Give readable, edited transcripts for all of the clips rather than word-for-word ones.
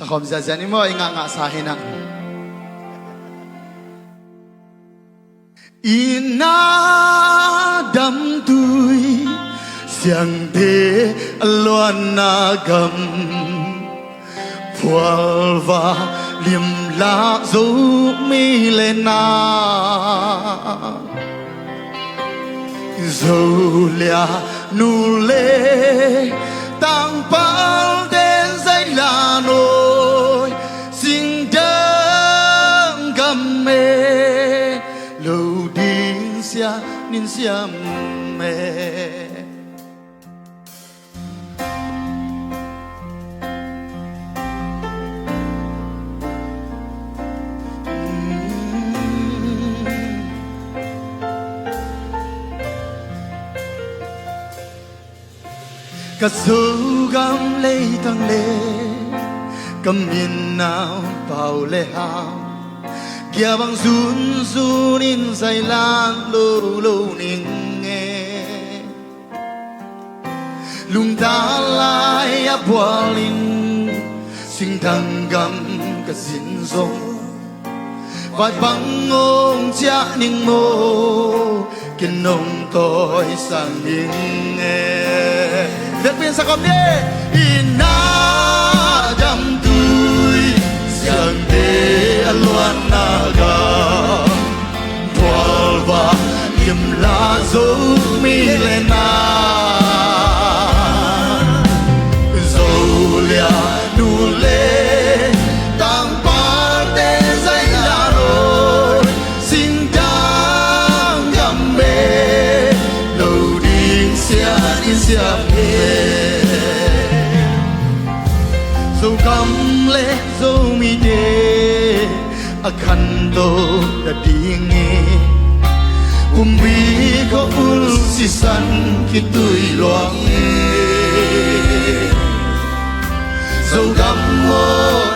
Sakom zazen mo nga sa hinang inadam tui siang de luan nagam Pualva liêm la dấu mi lên na dấu lia nu lê tăng bao đến dây là nôi xin đấng gầm mê lâu đi xia nín xia mê cả dấu gam lê thăng lê cầm miền nào bao lê hao kia bằng run run in dài lan lâu lâu nín nghe lung ta lại áp hoa linh sinh thăng gam cả xin rong vài băng ôm cha nín mô kiên nông tôi sang nín nghe Việt Biên Sakom đi inadam tui siang de luan naga Pualva liêm la dấu mi lên na dấu lia nu lê tăng par te dây la rồi xin đang gầm bê lâu đi xia dấu cầm lệ dấu mi đê akan do da dingi umbi ko ul sisan kitui luang dấu cầm mo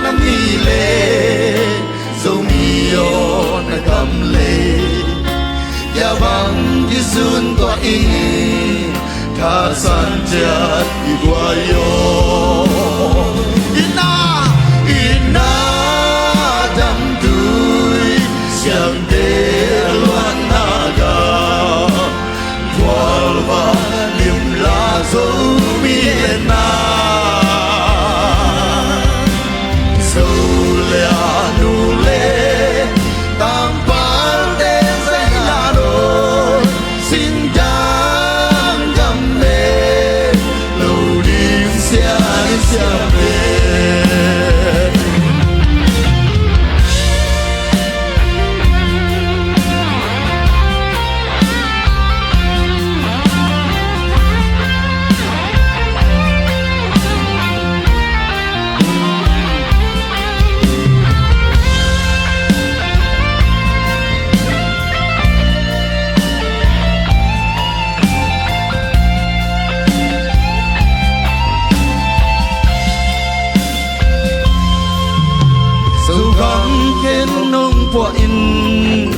na mi lê dấu mi o na cầm lê ya bang gisun to in kasanjat iguayo inadam tui siang de luan naga Pualva liêm la dấu mi lên na dấu lia nu lê tăng par de dây la đôi xin Qua in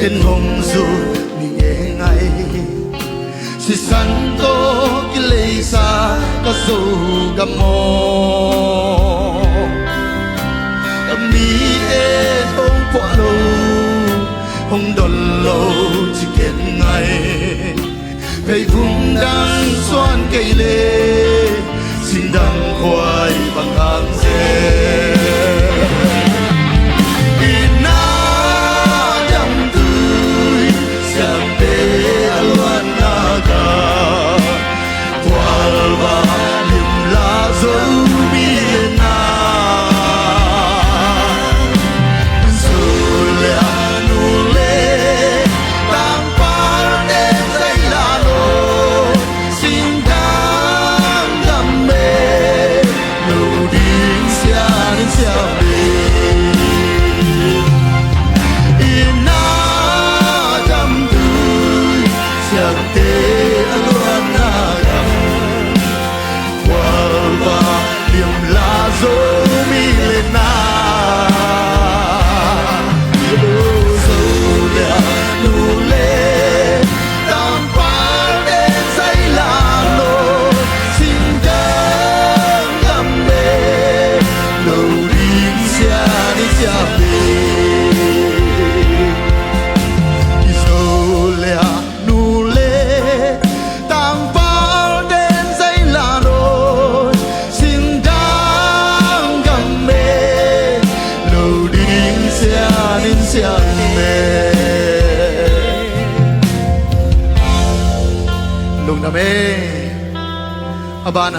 ken hồng du ni nghe ngay si san to ki lei sa ka so ga mo mi e hong qua lo hong don lo chi ken ngay vei vung đang xoan cây lê xin đang khoai bằng hàng dê Hãy subscribe Lung na me abana